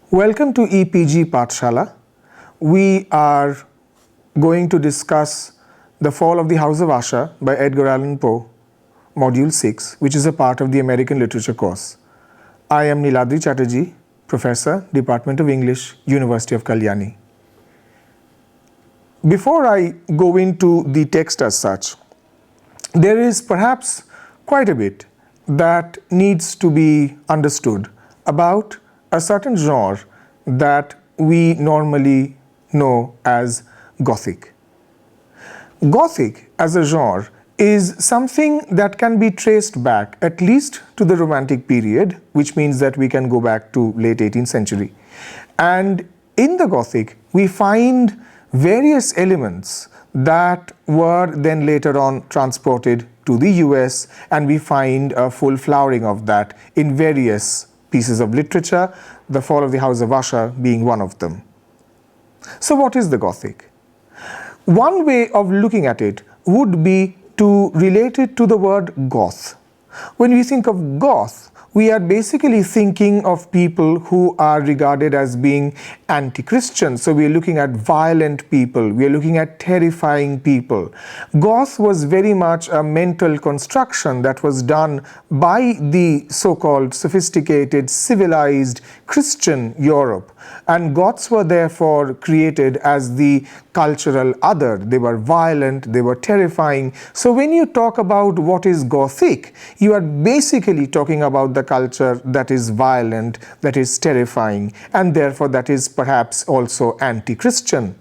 Welcome to EPG Pathshala. We are going to discuss The Fall of the House of Usher by Edgar Allan Poe, Module 6, which is a part of the American Literature course. I am Niladri Chatterjee, Professor, Department of English, University of Kalyani. Before I go into the text as such, there is perhaps quite a bit that needs to be understood about a certain genre that we normally know as Gothic. Gothic as a genre is something that can be traced back at least to the Romantic period, which means that we can go back to late 18th century. And in the Gothic, we find various elements that were then later on transported to the US, and we find a full flowering of that in various pieces of literature, The Fall of the House of Usher being one of them. So what is the Gothic? One way of looking at it would be to relate it to the word Goth. When we think of Goth, we are basically thinking of people who are regarded as being anti-Christian. So we are looking at violent people, we are looking at terrifying people. Goth was very much a mental construction that was done by the so-called sophisticated, civilized Christian Europe. And Goths were therefore created as the cultural other. They were violent, they were terrifying. So when you talk about what is Gothic, you are basically talking about the culture that is violent, that is terrifying, and therefore that is perhaps also anti-Christian,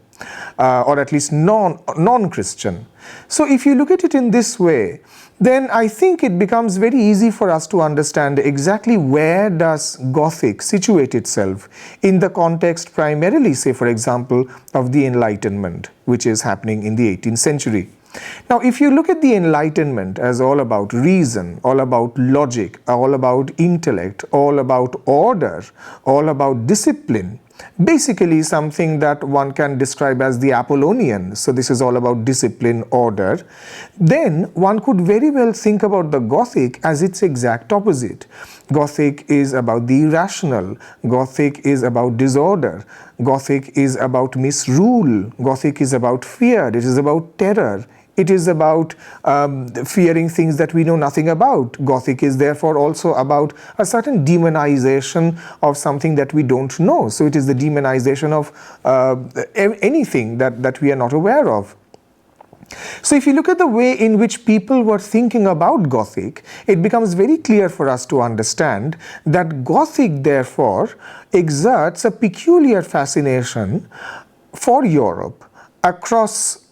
or at least non-Christian. So if you look at it in this way, then I think it becomes very easy for us to understand exactly where does Gothic situate itself in the context primarily, say for example, of the Enlightenment, which is happening in the 18th century. Now, if you look at the Enlightenment as all about reason, all about logic, all about intellect, all about order, all about discipline, basically something that one can describe as the Apollonian, so this is all about discipline, order, then one could very well think about the Gothic as its exact opposite. Gothic is about the irrational, Gothic is about disorder, Gothic is about misrule, Gothic is about fear, it is about terror. It is about fearing things that we know nothing about. Gothic is therefore also about a certain demonization of something that we don't know. So it is the demonization of anything that we are not aware of. So if you look at the way in which people were thinking about Gothic, it becomes very clear for us to understand that Gothic therefore exerts a peculiar fascination for Europe across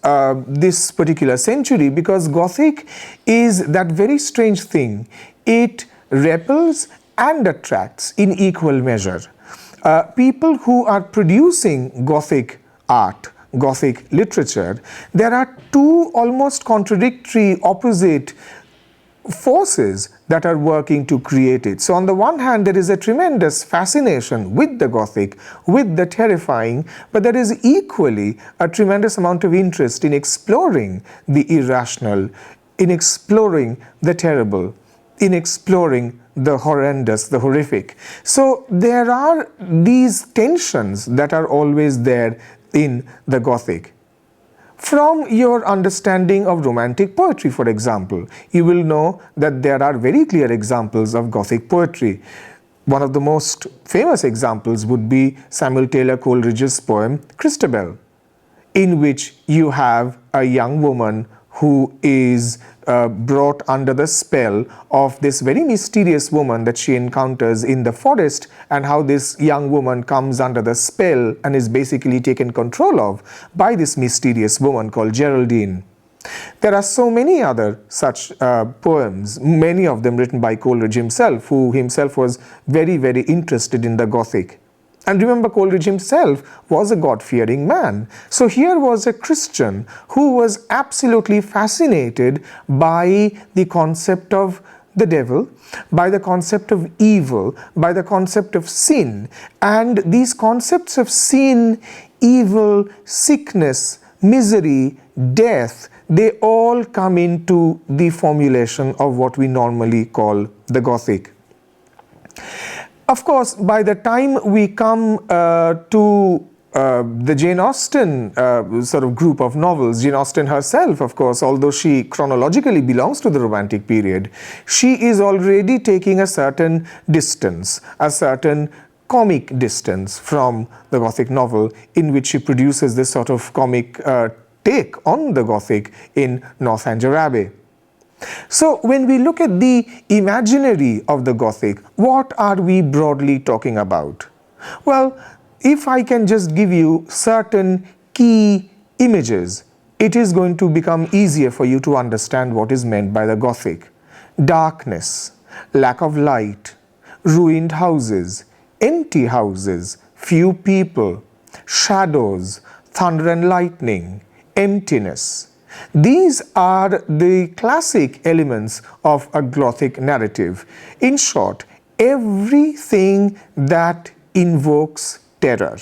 this particular century, because Gothic is that very strange thing. It repels and attracts in equal measure. People who are producing Gothic art, Gothic literature, there are two almost contradictory, opposite forces that are working to create it. So on the one hand, there is a tremendous fascination with the Gothic, with the terrifying, but there is equally a tremendous amount of interest in exploring the irrational, in exploring the terrible, in exploring the horrendous, the horrific. So there are these tensions that are always there in the Gothic. From your understanding of Romantic poetry, for example, you will know that there are very clear examples of Gothic poetry. One of the most famous examples would be Samuel Taylor Coleridge's poem Christabel, in which you have a young woman who is brought under the spell of this very mysterious woman that she encounters in the forest, and how this young woman comes under the spell and is basically taken control of by this mysterious woman called Geraldine. There are so many other such poems, many of them written by Coleridge himself, who himself was very, very interested in the Gothic. And remember, Coleridge himself was a God-fearing man. So here was a Christian who was absolutely fascinated by the concept of the devil, by the concept of evil, by the concept of sin. And these concepts of sin, evil, sickness, misery, death, they all come into the formulation of what we normally call the Gothic. Of course, by the time we come to the Jane Austen sort of group of novels, Jane Austen herself, of course, although she chronologically belongs to the Romantic period, she is already taking a certain distance, a certain comic distance from the Gothic novel, in which she produces this sort of comic take on the Gothic in Northanger Abbey. So when we look at the imaginary of the Gothic, what are we broadly talking about? Well, if I can just give you certain key images, it is going to become easier for you to understand what is meant by the Gothic. Darkness, lack of light, ruined houses, empty houses, few people, shadows, thunder and lightning, emptiness. These are the classic elements of a Gothic narrative. In short, everything that invokes terror.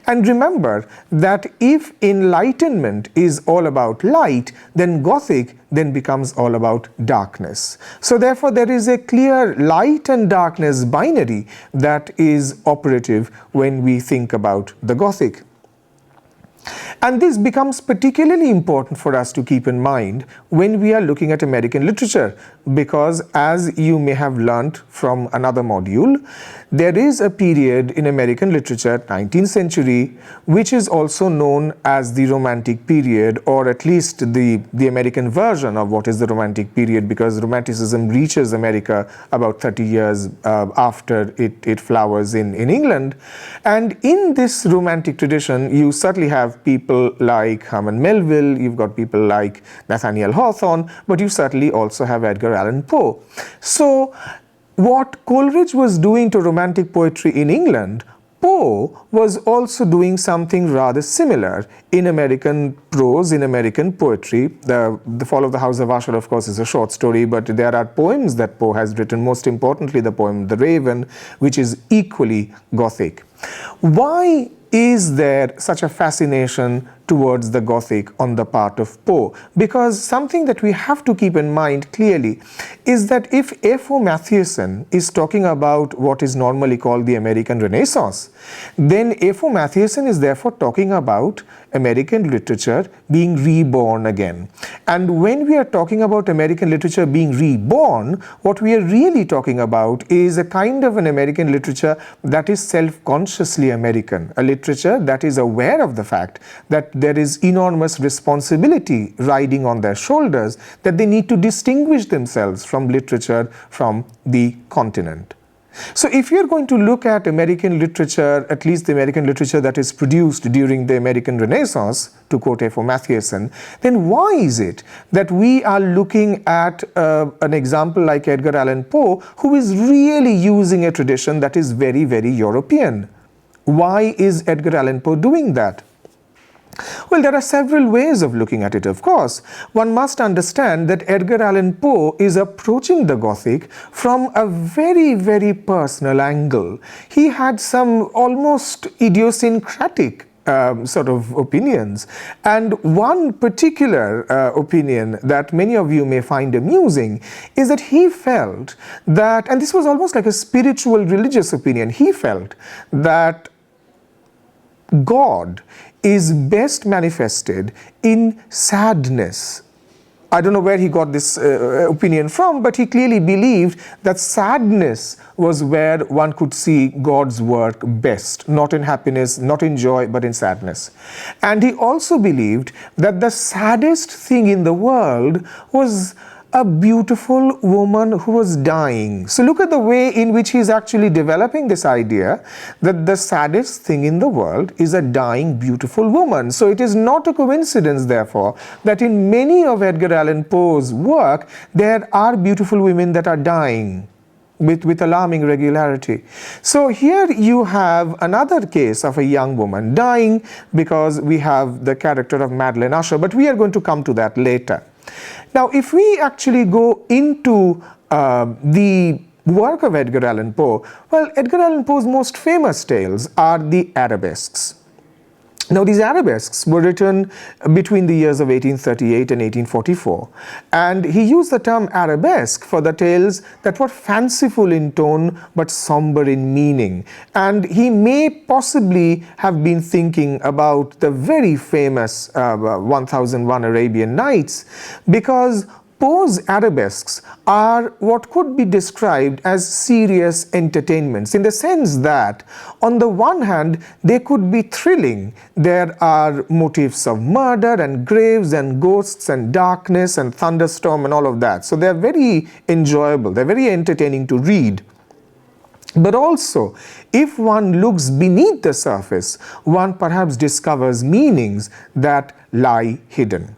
And remember that if enlightenment is all about light, then Gothic then becomes all about darkness. So therefore there is a clear light and darkness binary that is operative when we think about the Gothic. And this becomes particularly important for us to keep in mind when we are looking at American literature, because as you may have learnt from another module, there is a period in American literature, 19th century, which is also known as the Romantic period, or at least the American version of what is the Romantic period, because Romanticism reaches America about 30 years after it flowers in England. And in this Romantic tradition, you certainly have people like Herman Melville, you've got people like Nathaniel Hawthorne, but you certainly also have Edgar Allan Poe. So what Coleridge was doing to Romantic poetry in England, Poe was also doing something rather similar in American prose, in American poetry. The Fall of the House of Usher, of course, is a short story, but there are poems that Poe has written, most importantly the poem The Raven, which is equally Gothic. Why is there such a fascination towards the Gothic on the part of Poe? Because something that we have to keep in mind clearly is that if F.O. Matthieson is talking about what is normally called the American Renaissance, then F.O. Matthieson is therefore talking about American literature being reborn again. And when we are talking about American literature being reborn, what we are really talking about is a kind of an American literature that is self-consciously American, a literature that is aware of the fact that there is enormous responsibility riding on their shoulders, that they need to distinguish themselves from literature from the continent. So if you're going to look at American literature, at least the American literature that is produced during the American Renaissance, to quote F.O. Matthieson, then why is it that we are looking at an example like Edgar Allan Poe, who is really using a tradition that is very, very European? Why is Edgar Allan Poe doing that? Well, there are several ways of looking at it, of course. One must understand that Edgar Allan Poe is approaching the Gothic from a very, very personal angle. He had some almost idiosyncratic sort of opinions. And one particular opinion that many of you may find amusing is that he felt that, and this was almost like a spiritual religious opinion, he felt that God is best manifested in sadness. I don't know where he got this opinion from, but he clearly believed that sadness was where one could see God's work best, not in happiness, not in joy, but in sadness. And he also believed that the saddest thing in the world was a beautiful woman who was dying. So look at the way in which he is actually developing this idea that the saddest thing in the world is a dying beautiful woman. So it is not a coincidence, therefore, that in many of Edgar Allan Poe's work, there are beautiful women that are dying with alarming regularity. So here you have another case of a young woman dying because we have the character of Madeline Usher, but we are going to come to that later. Now, if we actually go into the work of Edgar Allan Poe, well, Edgar Allan Poe's most famous tales are the arabesques. Now, these arabesques were written between the years of 1838 and 1844, and he used the term arabesque for the tales that were fanciful in tone but somber in meaning. And he may possibly have been thinking about the very famous 1001 Arabian Nights, because Poe's arabesques are what could be described as serious entertainments, in the sense that, on the one hand, they could be thrilling. There are motifs of murder and graves and ghosts and darkness and thunderstorm and all of that. So they are very enjoyable, they are very entertaining to read. But also, if one looks beneath the surface, one perhaps discovers meanings that lie hidden.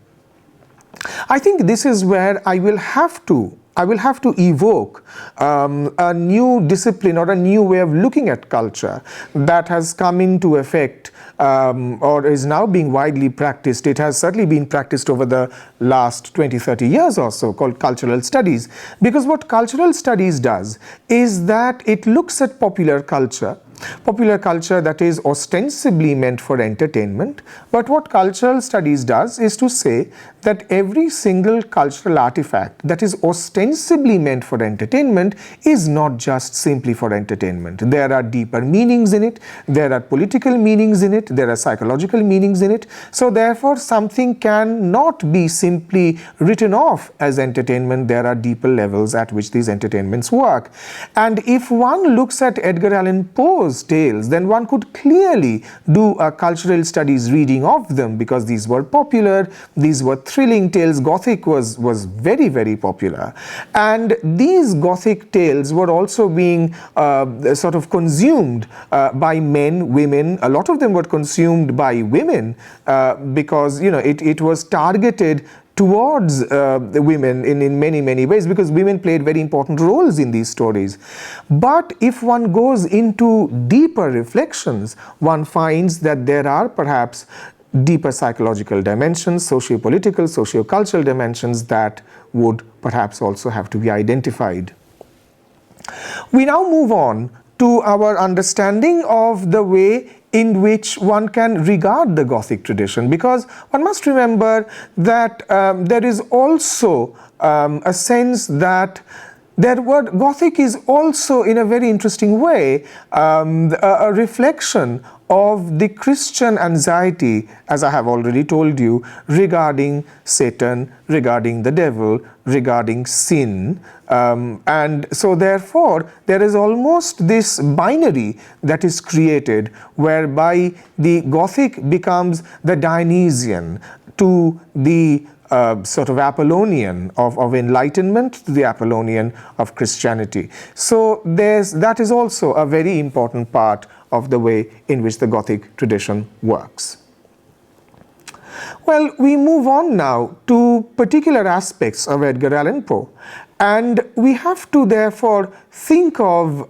I think this is where I will have to evoke a new discipline or a new way of looking at culture that has come into effect or is now being widely practiced. It has certainly been practiced over the last 20-30 years or so, called cultural studies. Because what cultural studies does is that it looks at popular culture that is ostensibly meant for entertainment. But what cultural studies does is to say that every single cultural artifact that is ostensibly meant for entertainment is not just simply for entertainment. There are deeper meanings in it, there are political meanings in it, there are psychological meanings in it. So therefore, something cannot be simply written off as entertainment. There are deeper levels at which these entertainments work. And if one looks at Edgar Allan Poe's tales, then one could clearly do a cultural studies reading of them, because these were popular, these were thrilling tales. Gothic was very, very popular, and these Gothic tales were also being sort of consumed by men, women. A lot of them were consumed by women because it was targeted towards the women in many, many ways, because women played very important roles in these stories. But if one goes into deeper reflections, one finds that there are perhaps deeper psychological dimensions, socio-political, socio-cultural dimensions that would perhaps also have to be identified. We now move on to our understanding of the way in which one can regard the Gothic tradition, because one must remember that there is also a sense that Gothic is also, in a very interesting way, a reflection of the Christian anxiety, as I have already told you, regarding Satan, regarding the devil, regarding sin. And so therefore, there is almost this binary that is created, whereby the Gothic becomes the Dionysian to the sort of Apollonian of enlightenment, to the Apollonian of Christianity. So that is also a very important part of the way in which the Gothic tradition works. Well, we move on now to particular aspects of Edgar Allan Poe, and we have to therefore think of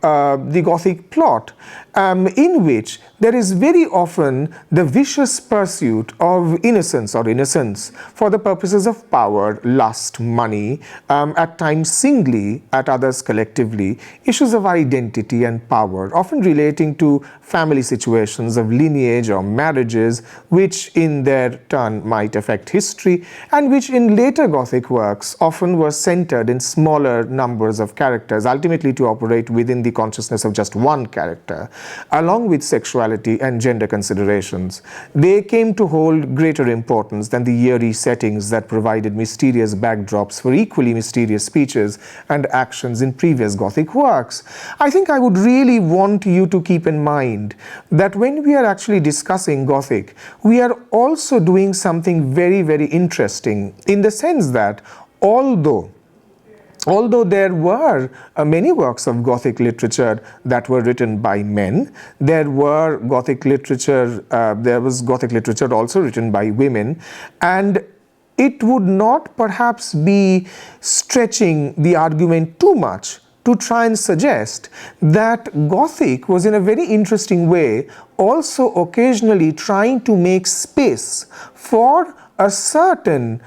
the Gothic plot in which there is very often the vicious pursuit of innocence or innocence for the purposes of power, lust, money, at times singly, at others collectively, issues of identity and power, often relating to family situations of lineage or marriages, which in their turn might affect history, and which in later Gothic works often were centered in smaller numbers of characters, ultimately to operate within the consciousness of just one character. Along with sexuality and gender considerations, they came to hold greater importance than the eerie settings that provided mysterious backdrops for equally mysterious speeches and actions in previous Gothic works. I think I would really want you to keep in mind that when we are actually discussing Gothic, we are also doing something very, very interesting, in the sense that although there were many works of Gothic literature that were written by men, there was Gothic literature also written by women, and it would not perhaps be stretching the argument too much to try and suggest that Gothic was, in a very interesting way, also occasionally trying to make space for a certain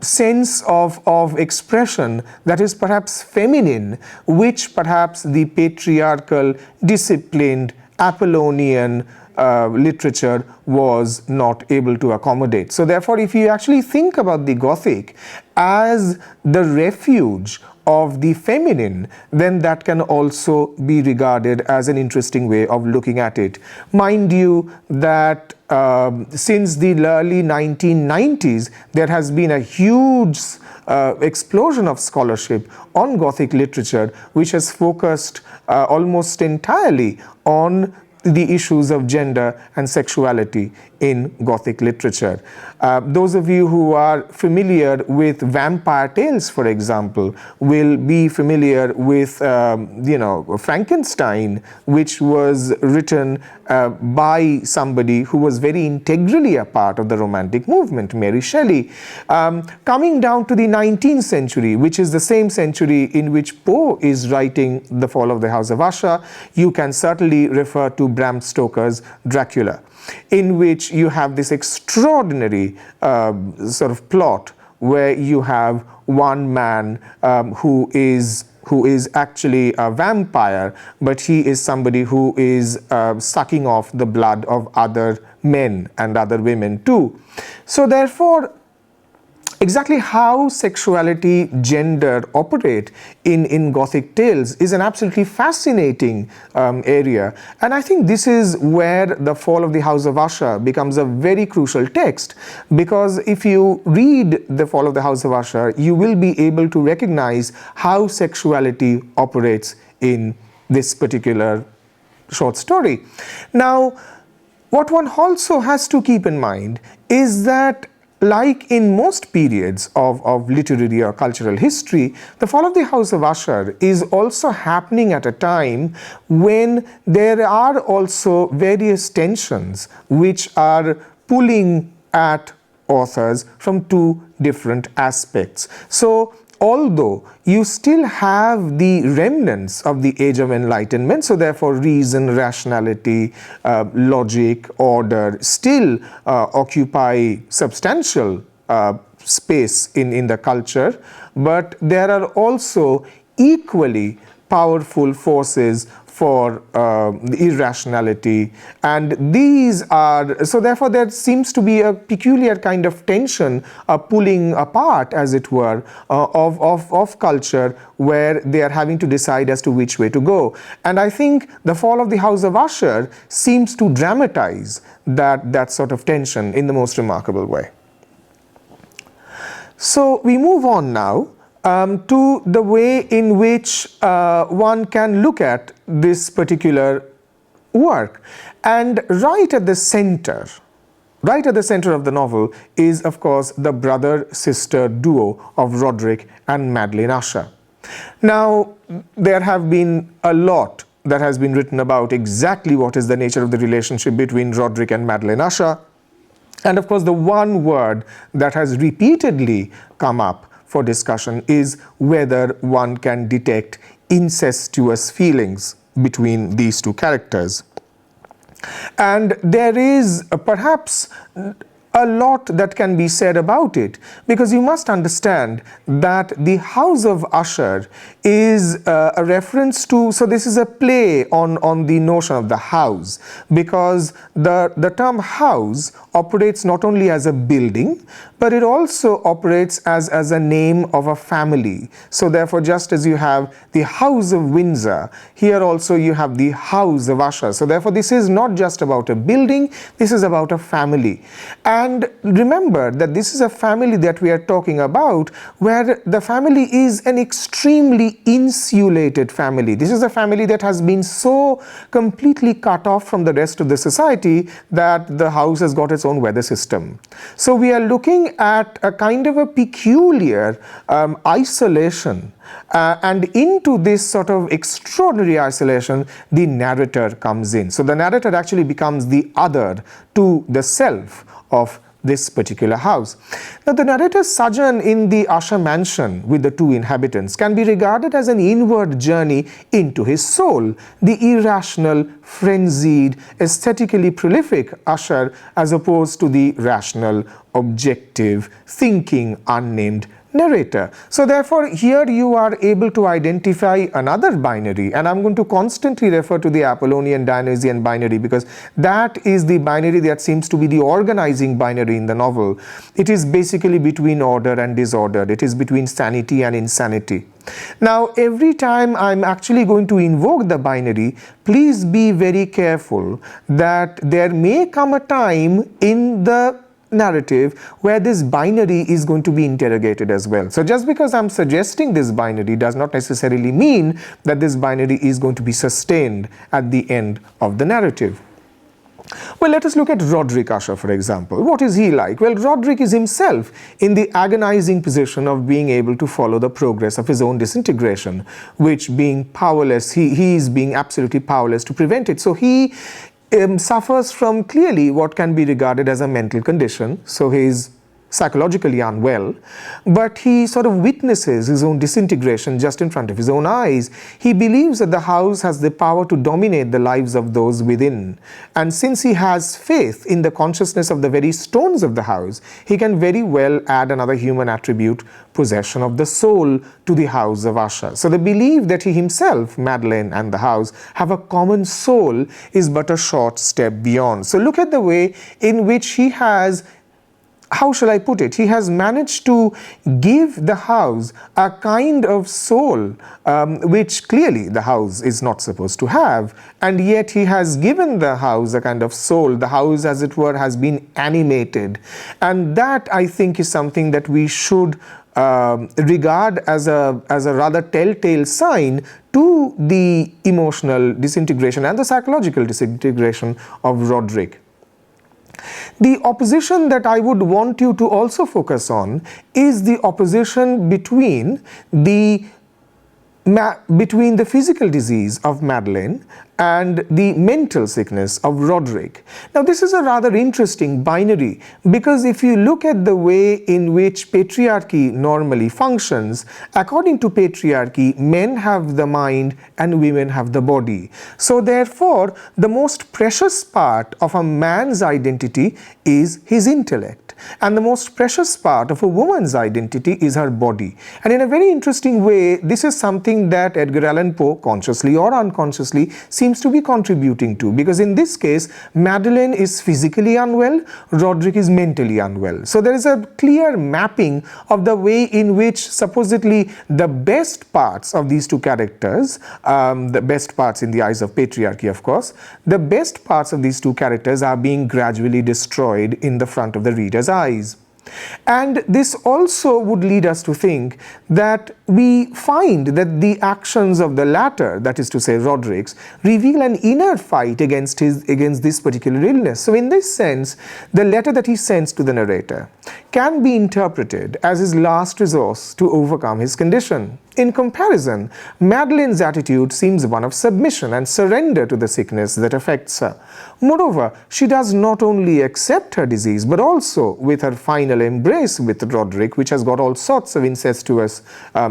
sense of expression that is perhaps feminine, which perhaps the patriarchal, disciplined, Apollonian literature was not able to accommodate. So therefore, if you actually think about the Gothic as the refuge of the feminine, then that can also be regarded as an interesting way of looking at it. Mind you that since the early 1990s, there has been a huge explosion of scholarship on Gothic literature, which has focused almost entirely on the issues of gender and sexuality in Gothic literature. Those of you who are familiar with vampire tales, for example, will be familiar with Frankenstein, which was written by somebody who was very integrally a part of the Romantic movement, Mary Shelley. Coming down to the 19th century, which is the same century in which Poe is writing The Fall of the House of Usher, you can certainly refer to Bram Stoker's Dracula, in which you have this extraordinary sort of plot where you have one man who is actually a vampire, but he is somebody who is sucking off the blood of other men and other women too. So therefore, exactly how sexuality, gender operate in Gothic tales is an absolutely fascinating area. And I think this is where The Fall of the House of Usher becomes a very crucial text, because if you read The Fall of the House of Usher, you will be able to recognize how sexuality operates in this particular short story. Now, what one also has to keep in mind is that, like in most periods of literary or cultural history, The Fall of the House of Usher is also happening at a time when there are also various tensions which are pulling at authors from two different aspects. So although you still have the remnants of the Age of Enlightenment, so therefore reason, rationality, logic, order still occupy substantial space in the culture, but there are also equally powerful forces for the irrationality, and these are, so therefore there seems to be a peculiar kind of tension, a pulling apart, as it were, of culture, where they are having to decide as to which way to go. And I think The Fall of the House of Usher seems to dramatize that sort of tension in the most remarkable way. So we move on now to the way in which one can look at this particular work. And right at the center of the novel is, of course, the brother-sister duo of Roderick and Madeline Usher. Now, there have been a lot that has been written about exactly what is the nature of the relationship between Roderick and Madeline Usher. And of course, the one word that has repeatedly come up for discussion is whether one can detect incestuous feelings between these two characters. And there is perhaps a lot that can be said about it, because you must understand that the House of Usher is a reference to, so this is a play on the notion of the house, because the term house operates not only as a building, but it also operates as a name of a family. So therefore, just as you have the House of Windsor, here also you have the House of Usher. So therefore, this is not just about a building, this is about a family. And remember that this is a family that we are talking about, where the family is an extremely insulated family. This is a family that has been so completely cut off from the rest of the society that the house has got its own weather system. So we are looking at a kind of a peculiar isolation, and into this sort of extraordinary isolation, the narrator comes in. So the narrator actually becomes the other to the self of this particular house. Now, the narrator's sojourn in the Usher mansion with the two inhabitants can be regarded as an inward journey into his soul, the irrational, frenzied, aesthetically prolific Usher, as opposed to the rational, objective, thinking, unnamed narrator. So therefore, here you are able to identify another binary, and I'm going to constantly refer to the Apollonian-Dionysian binary because that is the binary that seems to be the organizing binary in the novel. It is basically between order and disorder. It is between sanity and insanity. Now, every time I'm actually going to invoke the binary, please be very careful that there may come a time in the narrative where this binary is going to be interrogated as well. So just because I'm suggesting this binary does not necessarily mean that this binary is going to be sustained at the end of the narrative. Well, let us look at Roderick Usher, for example. What is he like? Well, Roderick is himself in the agonizing position of being able to follow the progress of his own disintegration, which being powerless, he is being absolutely powerless to prevent it. So he suffers from clearly what can be regarded as a mental condition. So he is psychologically unwell, but he sort of witnesses his own disintegration just in front of his own eyes. He believes that the house has the power to dominate the lives of those within, and since he has faith in the consciousness of the very stones of the house, he can very well add another human attribute, possession of the soul, to the house of Usher. So the belief that he himself, Madeleine, and the house have a common soul is but a short step beyond. So look at the way in which he has, how shall I put it? He has managed to give the house a kind of soul which clearly the house is not supposed to have, and yet he has given the house a kind of soul. The house, as it were, has been animated, and that, I think, is something that we should regard as a rather telltale sign to the emotional disintegration and the psychological disintegration of Roderick. The opposition that I would want you to also focus on is the opposition between the physical disease of Madeleine and the mental sickness of Roderick. Now, this is a rather interesting binary because if you look at the way in which patriarchy normally functions, according to patriarchy, men have the mind and women have the body. So therefore, the most precious part of a man's identity is his intellect, and the most precious part of a woman's identity is her body. And in a very interesting way, this is something that Edgar Allan Poe, consciously or unconsciously, seems to be contributing to, because in this case, Madeleine is physically unwell, Roderick is mentally unwell. So there is a clear mapping of the way in which supposedly the best parts of these two characters, the best parts in the eyes of patriarchy, of course, the best parts of these two characters are being gradually destroyed in the front of the reader's eyes. And this also would lead us to think that we find that the actions of the latter, that is to say Roderick's, reveal an inner fight against this particular illness. So in this sense, the letter that he sends to the narrator can be interpreted as his last resource to overcome his condition. In comparison, Madeleine's attitude seems one of submission and surrender to the sickness that affects her. Moreover, she does not only accept her disease, but also, with her final embrace with Roderick, which has got all sorts of incestuous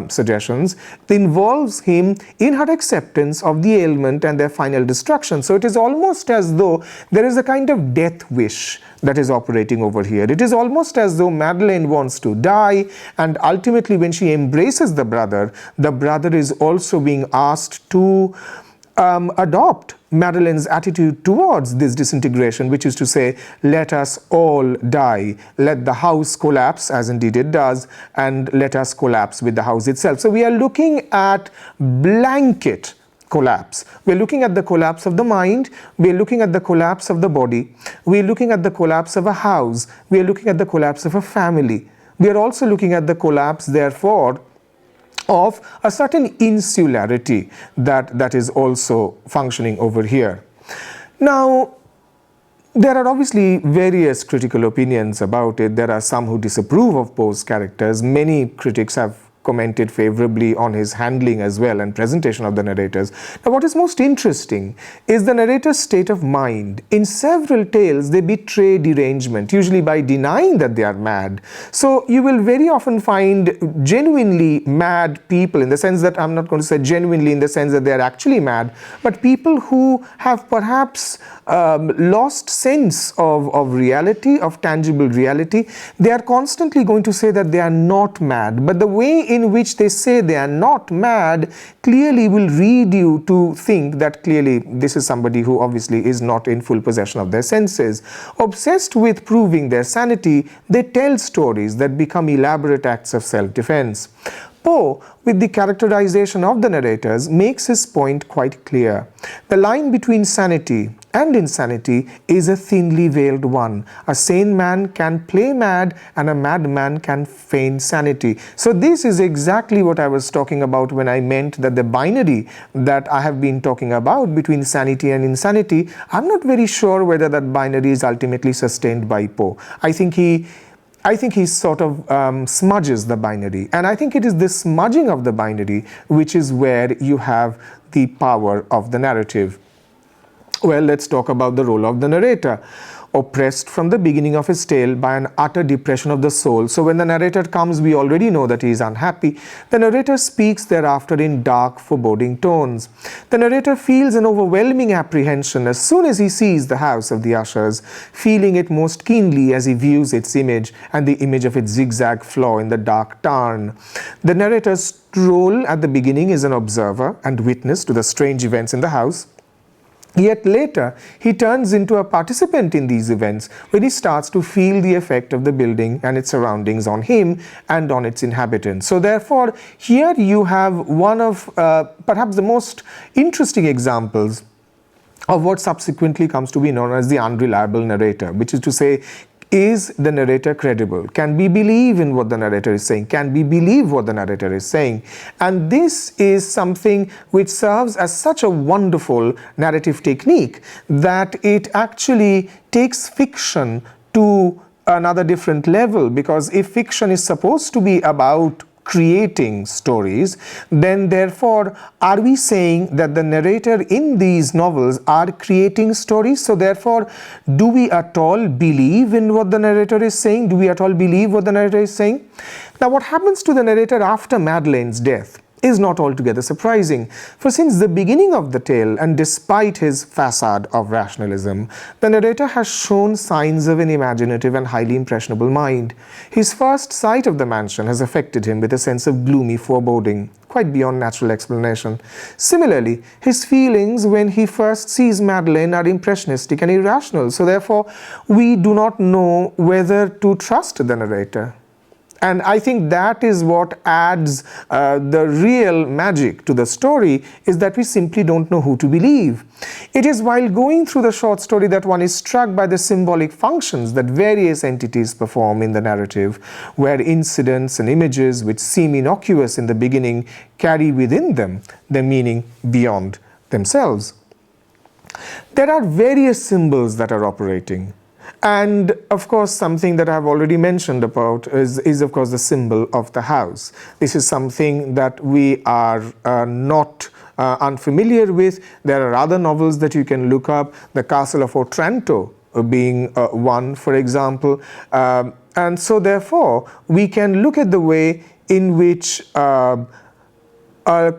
suggestions, involves him in her acceptance of the ailment and their final destruction. So it is almost as though there is a kind of death wish that is operating over here. It is almost as though Madeleine wants to die, and ultimately when she embraces the brother is also being asked to adopt Madeleine's attitude towards this disintegration, which is to say, let us all die, let the house collapse, as indeed it does, and let us collapse with the house itself. So we are looking at blanket collapse. We're looking at the collapse of the mind, we're looking at the collapse of the body, we're looking at the collapse of a house, we're looking at the collapse of a family. We are also looking at the collapse, therefore, of a certain insularity that is also functioning over here. Now, there are obviously various critical opinions about it. There are some who disapprove of Poe's characters. Many critics have commented favorably on his handling as well and presentation of the narrators. Now, what is most interesting is the narrator's state of mind. In several tales, they betray derangement, usually by denying that they are mad. So you will very often find genuinely mad people, in the sense that, I'm not going to say genuinely in the sense that they are actually mad, but people who have perhaps lost sense of reality, of tangible reality. They are constantly going to say that they are not mad, but the way in which they say they are not mad clearly will lead you to think that clearly this is somebody who obviously is not in full possession of their senses. Obsessed with proving their sanity, they tell stories that become elaborate acts of self-defense. Poe, with the characterization of the narrators, makes his point quite clear. The line between sanity and insanity is a thinly veiled one. A sane man can play mad and a madman can feign sanity. So this is exactly what I was talking about when I meant that the binary that I have been talking about between sanity and insanity, I'm not very sure whether that binary is ultimately sustained by Poe. I think he sort of smudges the binary, and I think it is the smudging of the binary which is where you have the power of the narrative. Well, let's talk about the role of the narrator. Oppressed from the beginning of his tale by an utter depression of the soul. So when the narrator comes, we already know that he is unhappy. The narrator speaks thereafter in dark, foreboding tones. The narrator feels an overwhelming apprehension as soon as he sees the house of the Ushers, feeling it most keenly as he views its image and the image of its zigzag flaw in the dark tarn. The narrator's role at the beginning is an observer and witness to the strange events in the house. Yet later, he turns into a participant in these events when he starts to feel the effect of the building and its surroundings on him and on its inhabitants. So therefore, here you have one of perhaps the most interesting examples of what subsequently comes to be known as the unreliable narrator, which is to say, is the narrator credible? Can we believe in what the narrator is saying? Can we believe what the narrator is saying? And this is something which serves as such a wonderful narrative technique that it actually takes fiction to another different level, because if fiction is supposed to be about creating stories, then therefore are we saying that the narrator in these novels are creating stories? So therefore, do we at all believe in what the narrator is saying? Do we at all believe what the narrator is saying? Now, what happens to the narrator after Madeleine's death is not altogether surprising, for since the beginning of the tale, and despite his facade of rationalism, the narrator has shown signs of an imaginative and highly impressionable mind. His first sight of the mansion has affected him with a sense of gloomy foreboding, quite beyond natural explanation. Similarly, his feelings when he first sees Madeleine are impressionistic and irrational, so therefore we do not know whether to trust the narrator. And I think that is what adds the real magic to the story, is that we simply don't know who to believe. It is while going through the short story that one is struck by the symbolic functions that various entities perform in the narrative, where incidents and images which seem innocuous in the beginning carry within them their meaning beyond themselves. There are various symbols that are operating. And of course, something that I've already mentioned about is of course the symbol of the house. This is something that we are not unfamiliar with. There are other novels that you can look up, The Castle of Otranto being one, for example. And so therefore, we can look at the way in which a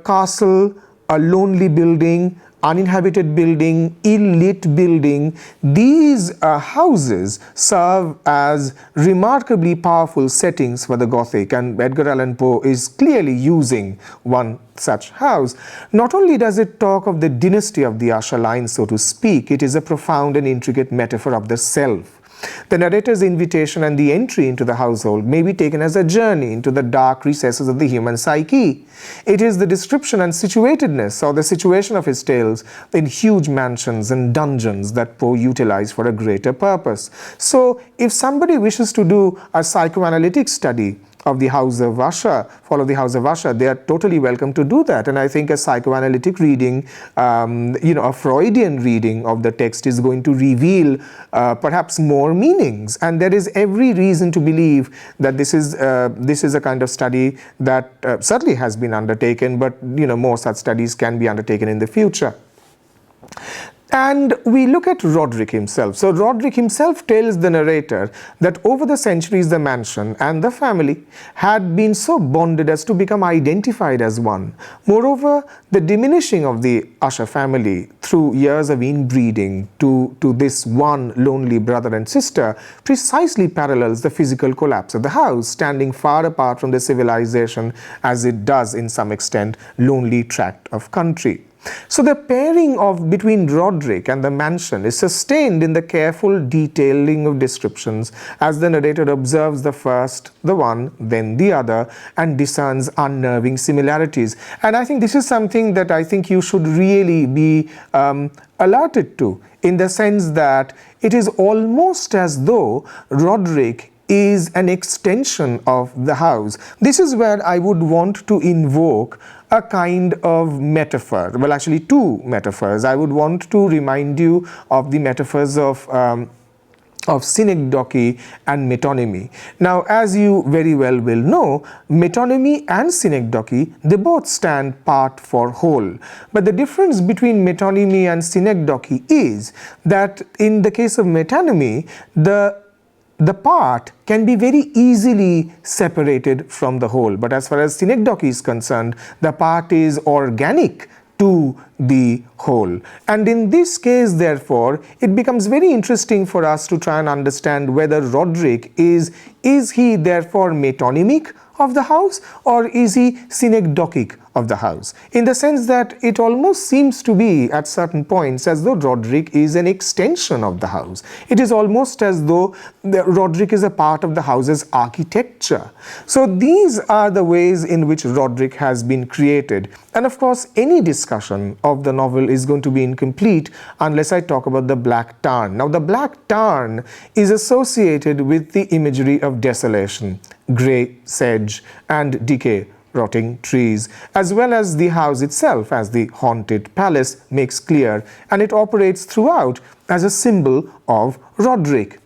castle, a lonely building, uninhabited building, ill-lit building, these houses serve as remarkably powerful settings for the Gothic, and Edgar Allan Poe is clearly using one such house. Not only does it talk of the dynasty of the Usher line, so to speak, it is a profound and intricate metaphor of the self. The narrator's invitation and the entry into the household may be taken as a journey into the dark recesses of the human psyche. It is the description and situatedness, or the situation of his tales, in huge mansions and dungeons that Poe utilized for a greater purpose. So, if somebody wishes to do a psychoanalytic study of the House of Usher, follow the House of Usher, they are totally welcome to do that. And I think a psychoanalytic reading, a Freudian reading of the text is going to reveal perhaps more meanings. And there is every reason to believe that this is a kind of study that certainly has been undertaken, but more such studies can be undertaken in the future. And we look at Roderick himself. So Roderick himself tells the narrator that over the centuries the mansion and the family had been so bonded as to become identified as one. Moreover, the diminishing of the Usher family through years of inbreeding to this one lonely brother and sister precisely parallels the physical collapse of the house, standing far apart from the civilization as it does in some extent lonely tract of country. So the pairing between Roderick and the mansion is sustained in the careful detailing of descriptions as the narrator observes the first, the one, then the other, and discerns unnerving similarities. And I think this is something that I think you should really be alerted to, in the sense that it is almost as though Roderick is an extension of the house. This is where I would want to invoke a kind of metaphor. Well, actually two metaphors. I would want to remind you of the metaphors of synecdoche and metonymy. Now, as you very well will know, metonymy and synecdoche, they both stand part for whole. But the difference between metonymy and synecdoche is that in the case of metonymy, the part can be very easily separated from the whole. But as far as synecdoche is concerned, the part is organic to the whole. And in this case, therefore, it becomes very interesting for us to try and understand whether Roderick is he therefore metonymic of the house, or is he synecdochic of the house, in the sense that it almost seems to be at certain points as though Roderick is an extension of the house. It is almost as though Roderick is a part of the house's architecture. So these are the ways in which Roderick has been created. And of course, any discussion of the novel is going to be incomplete unless I talk about the black tarn. Now, the black tarn is associated with the imagery of desolation, grey sedge and decay, rotting trees, as well as the house itself as the haunted palace makes clear, and it operates throughout as a symbol of Roderick.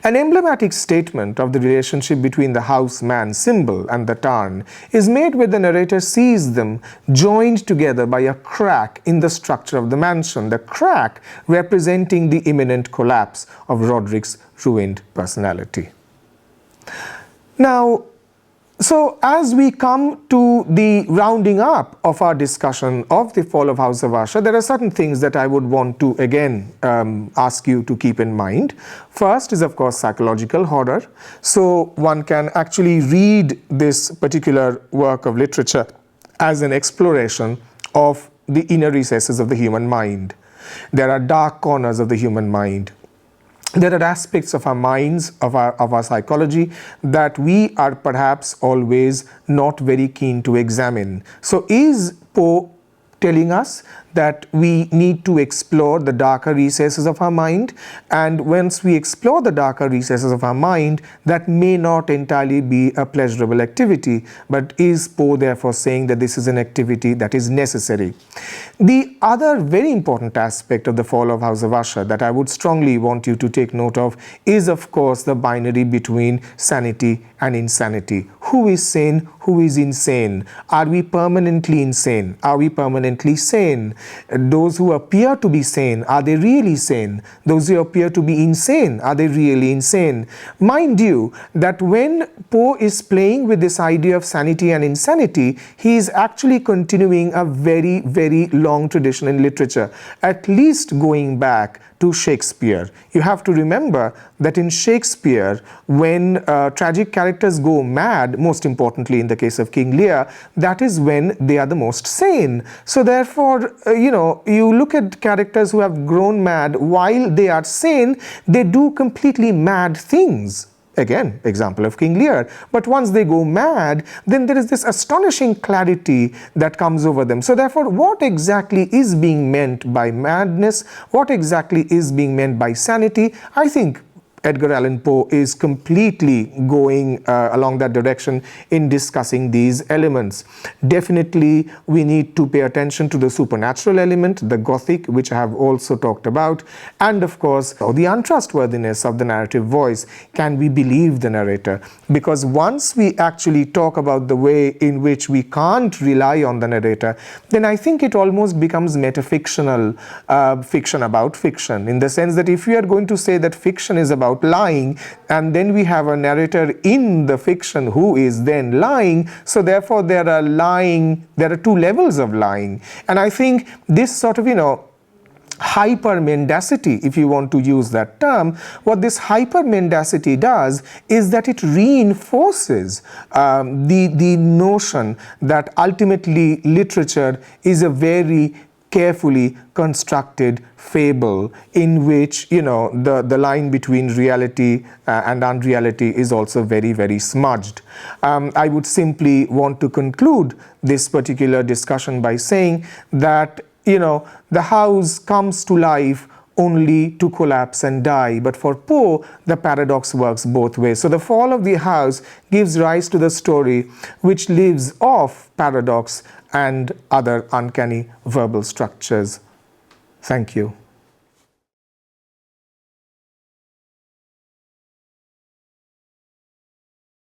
An emblematic statement of the relationship between the house man symbol and the tarn is made when the narrator sees them joined together by a crack in the structure of the mansion, the crack representing the imminent collapse of Roderick's ruined personality. Now, so as we come to the rounding up of our discussion of the fall of House of Usher, there are certain things that I would want to again ask you to keep in mind. First is, of course, psychological horror. So one can actually read this particular work of literature as an exploration of the inner recesses of the human mind. There are dark corners of the human mind. There are aspects of our minds, of our psychology, that we are perhaps always not very keen to examine. So is Poe telling us that we need to explore the darker recesses of our mind? And once we explore the darker recesses of our mind, that may not entirely be a pleasurable activity, but is Poe therefore saying that this is an activity that is necessary? The other very important aspect of the fall of House of Usher that I would strongly want you to take note of is, of course, the binary between sanity and insanity. Who is sane? Who is insane? Are we permanently insane? Are we permanently sane? Those who appear to be sane, are they really sane? Those who appear to be insane, are they really insane? Mind you, that when Poe is playing with this idea of sanity and insanity, he is actually continuing a very, very long tradition in literature, at least going back to Shakespeare. You have to remember that in Shakespeare, when tragic characters go mad, most importantly in the case of King Lear, that is when they are the most sane. So therefore, you look at characters who have grown mad while they are sane, they do completely mad things. Again, example of King Lear. But once they go mad, then there is this astonishing clarity that comes over them. So therefore, what exactly is being meant by madness? What exactly is being meant by sanity? I think, Edgar Allan Poe is completely going along that direction in discussing these elements. Definitely, we need to pay attention to the supernatural element, the Gothic, which I have also talked about, and of course, the untrustworthiness of the narrative voice. Can we believe the narrator? Because once we actually talk about the way in which we can't rely on the narrator, then I think it almost becomes metafictional fiction about fiction, in the sense that if we are going to say that fiction is about lying, and then we have a narrator in the fiction who is then lying, so therefore there are two levels of lying. And I think this sort of, hypermendacity, if you want to use that term, what this hypermendacity does is that it reinforces the notion that ultimately literature is a very carefully constructed fable in which, the line between reality and unreality is also very, very smudged. I would simply want to conclude this particular discussion by saying that the house comes to life only to collapse and die. But for Poe, the paradox works both ways. So the fall of the house gives rise to the story which lives off paradox and other uncanny verbal structures. Thank you.